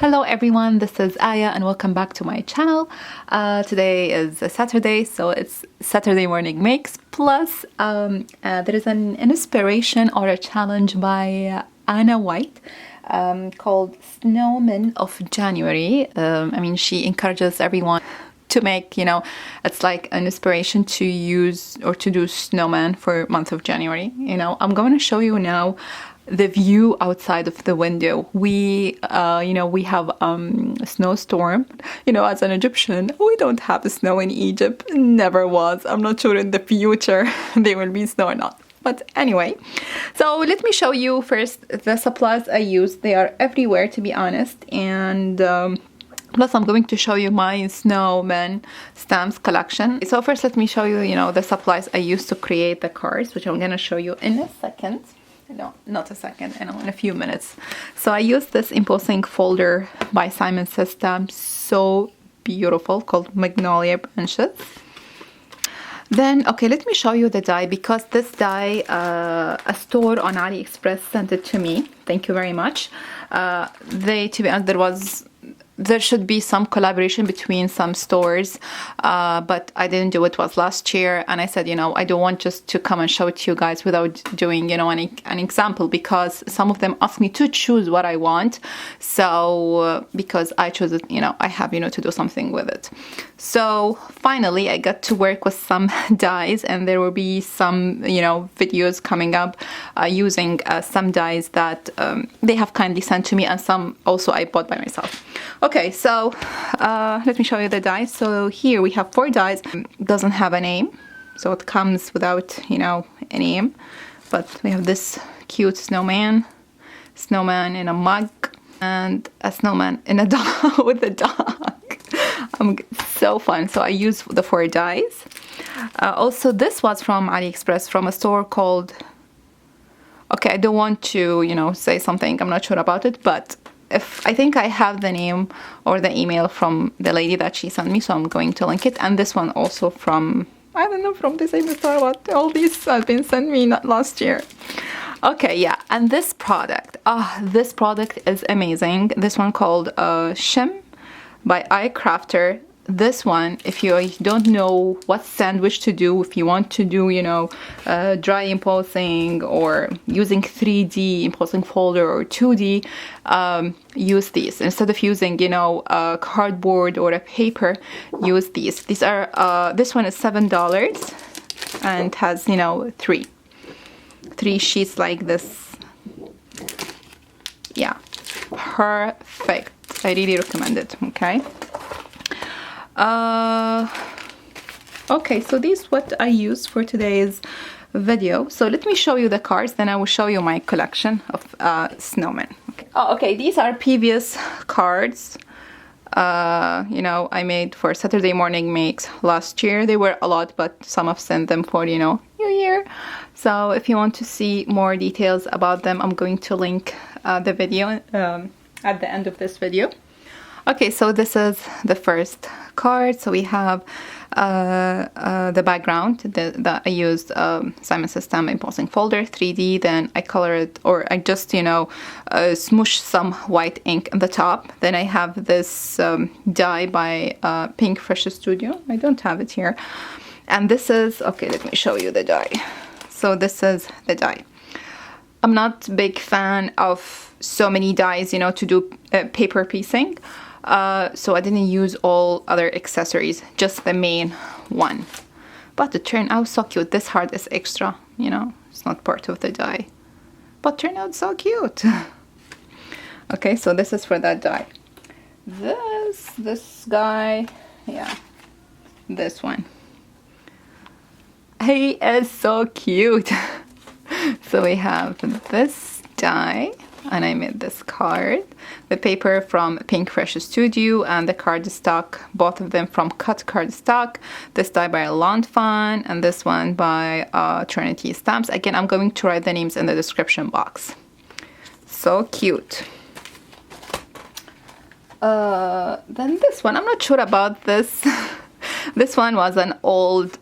Hello everyone, this is Aya and welcome back to my channel. Today is a Saturday, so it's Saturday morning makes, plus there is an inspiration or a challenge by Anna Wight called Snowmen of January. She encourages everyone to make, it's like an inspiration to use or to do snowman for month of January. I'm going to show you now the view outside of the window. We have a snowstorm. As an Egyptian, we don't have snow in Egypt. Never was. I'm not sure in the future there will be snow or not. But anyway, so let me show you first the supplies I use. They are everywhere, to be honest, and plus I'm going to show you my Snowman stamps collection. So first let me show you, the supplies I use to create the cards, which I'm gonna show you in a second. No, not a second, in a few minutes. So I use this embossing folder by Simon Says Stamps, so beautiful, called Magnolia Branches. Then, okay, let me show you the die, because this die, a store on AliExpress sent it to me. Thank you very much. To be honest, there should be some collaboration between some stores, but I didn't do it. It was last year, and I said, I don't want just to come and show it to you guys without doing, an example, because some of them ask me to choose what I want. So because I chose it, I have, to do something with it. So finally I got to work with some dies, and there will be some, videos coming up using some dies that they have kindly sent to me, and some also I bought by myself. Okay, so let me show you the dies. So here we have 4 dies. It doesn't have a name, so it comes without, a name. But we have this cute snowman in a mug, and a snowman in a dog with a dog. So fun. So I use the 4 dies. Also, this was from AliExpress, from a store called, okay, I don't want to, say something I'm not sure about it, but I think I have the name or the email from the lady that she sent me, so I'm going to link it. And this one also from, I don't know, from the same store. What all these have been sent me last year. Okay, yeah, and this product is amazing. This one called Shim by iCrafter. This one, if you don't know what sandwich to do, if you want to do, dry embossing or using 3D embossing folder or 2D, use these. Instead of using, cardboard or a paper, use these. These are, this one is $7 and has, 3 sheets like this. Yeah, perfect. I really recommend it, okay? Okay, so this is what I use for today's video. So let me show you the cards, then I will show you my collection of snowmen. Okay. Okay, these are previous cards. I made for Saturday morning makes last year. They were a lot, but some have sent them for, New Year. So if you want to see more details about them, I'm going to link the video at the end of this video. Okay, so this is the first card. So we have the background that I used Simon Says Stamps embossing folder 3D. Then I colored, or I just smoosh some white ink on the top. Then I have this die by Pink Fresh Studio. I don't have it here. And this is, okay, let me show you the die. So this is the die. I'm not a big fan of so many dies, to do paper piecing. So I didn't use all other accessories, just the main one. But it turned out so cute. This heart is extra, it's not part of the die. But turned out so cute. Okay, so this is for that die. This guy, yeah, this one. He is so cute. So we have this die, and I made this card. The paper from Pink Fresh Studio, and the cardstock, both of them from Cut Cardstock. This die by Lawn Fun, and this one by Trinity Stamps. Again, I'm going to write the names in the description box. So cute. Then this one, I'm not sure about this. This one was an old,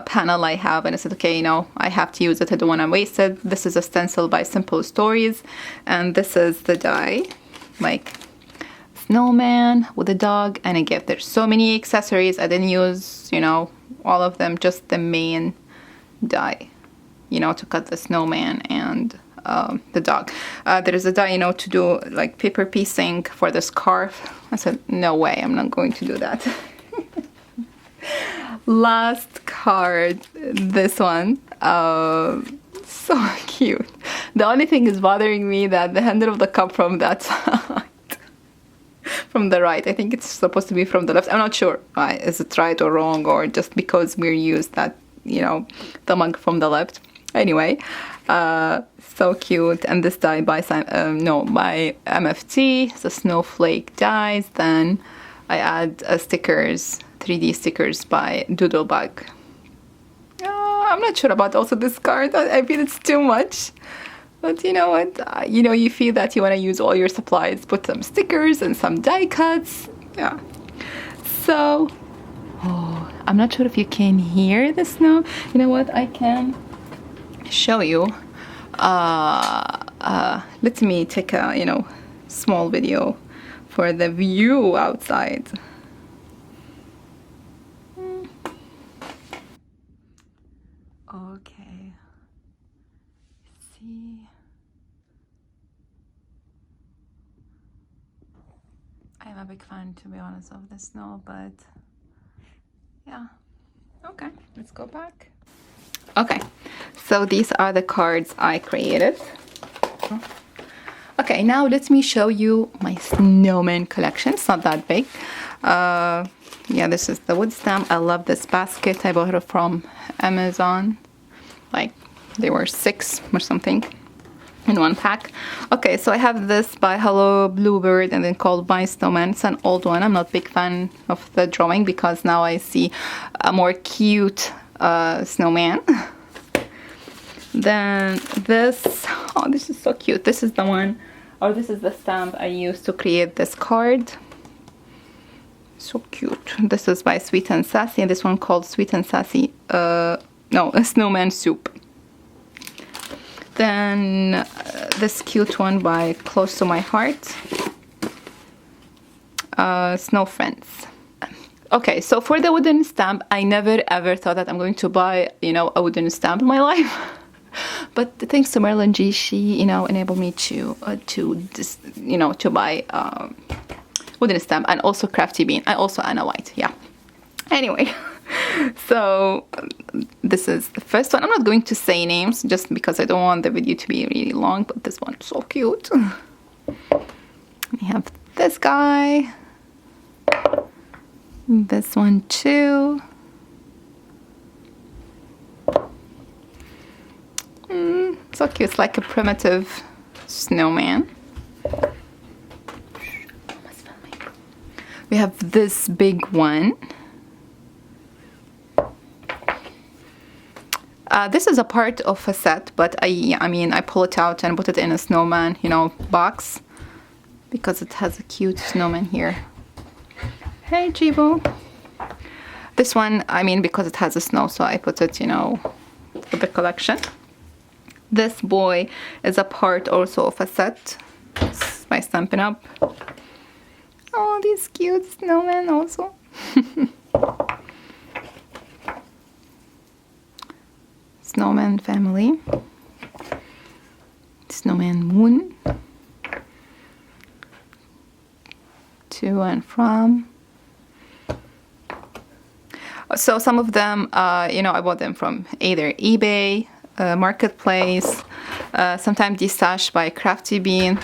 panel I have, and I said, okay, I have to use it. I don't want to waste it. This is a stencil by Simple Stories, and this is the die, like snowman with a dog and a gift. There's so many accessories. I didn't use, you know, all of them, just the main die, you know, to cut the snowman and the dog. There is a die, you know, to do like paper piecing for the scarf. I said, no way, I'm not going to do that. Last card, this one. So cute. The only thing is bothering me that the handle of the cup from that side, from the right, I think it's supposed to be from the left. I'm not sure. Is it right or wrong, or just because we're used that, you know, the mug from the left. Anyway, so cute. And this die by by MFT, the snowflake dies. Then I add stickers, 3D stickers by Doodlebug. I'm not sure about also this card. I feel it's too much. But you know what? You know, you feel that you want to use all your supplies. Put some stickers and some die cuts. Yeah. So, oh, I'm not sure if you can hear the snow. You know what? I can show you. Let me take a, you know, small video for the view outside. Okay. See. I'm a big fan, to be honest, of the snow, but yeah. Okay, let's go back. Okay, so these are the cards I created. Okay, now let me show you my snowman collection. It's not that big. Yeah, this is the wood stamp. I love this basket. I bought it from Amazon. Like, they were 6 or something in one pack. Okay, so I have this by Hello Bluebird and then called My Snowman. It's an old one. I'm not a big fan of the drawing because now I see a more cute snowman. Then this, oh, this is so cute. This is the one, or this is the stamp I used to create this card. So cute. This is by Sweet and Sassy, and this one called Sweet and Sassy, no, a snowman soup. Then this cute one by Close to My Heart, Snow Friends. Okay, so for the wooden stamp, I never ever thought that I'm going to buy, you know, a wooden stamp in my life. But thanks to Marilyn G, she, you know, enabled me to you know, to buy wooden stamp, and also Crafty Bean. I also Anna White, yeah. Anyway, so this is the first one. I'm not going to say names just because I don't want the video to be really long, but this one's so cute. We have this guy, this one too. So cute. It's like a primitive snowman. We have this big one. This is a part of a set, but I mean, I pull it out and put it in a snowman, you know, box, because it has a cute snowman here. Hey, Jibo. This one, I mean, because it has a snow, so I put it, you know, for the collection. This boy is a part also of a set by Stampin' Up. Oh, these cute snowmen also. Snowman family. Snowman Moon. To and from. So some of them, you know, I bought them from either eBay, Marketplace, sometimes Destashed by Crafty Bean.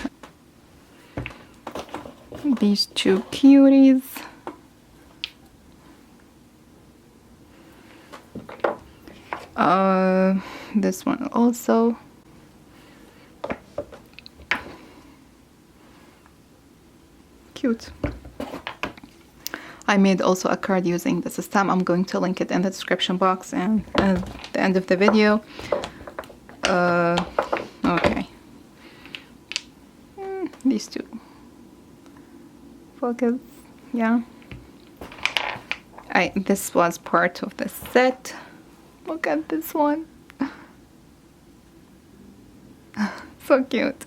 These two cuties. This one also. Cute. I made also a card using this stamp. I'm going to link it in the description box and at the end of the video. Okay. These two. Focus. Yeah. This was part of the set. Look at this one. So cute.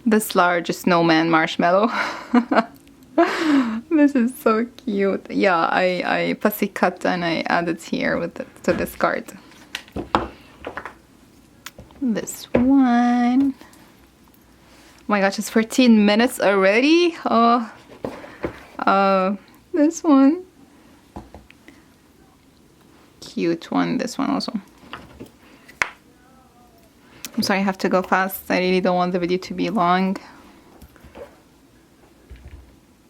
This large snowman marshmallow. This is so cute. Yeah, I fussy cut and I added here with it to this card. This one. Oh my gosh, it's 14 minutes already. Oh, this one. Cute one. This one also. I'm sorry, I have to go fast. I really don't want the video to be long.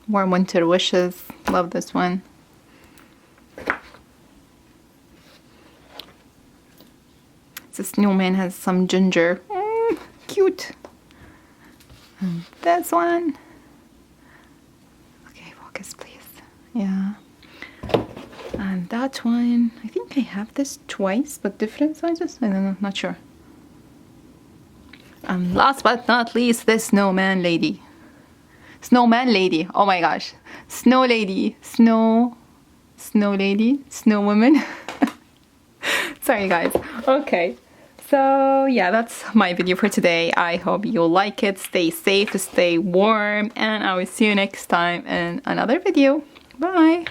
Warm winter wishes. Love this one. The snowman has some ginger. Cute. And this one. Okay, focus please. Yeah. And that one. I think I have this twice, but different sizes. I don't know, not sure. And last but not least, this snowman lady. Snowman lady. Oh my gosh. Snow lady. Snow lady. Snow woman. Sorry guys. Okay. So yeah, that's my video for today. I hope you like it. Stay safe, stay warm, and I will see you next time in another video. Bye.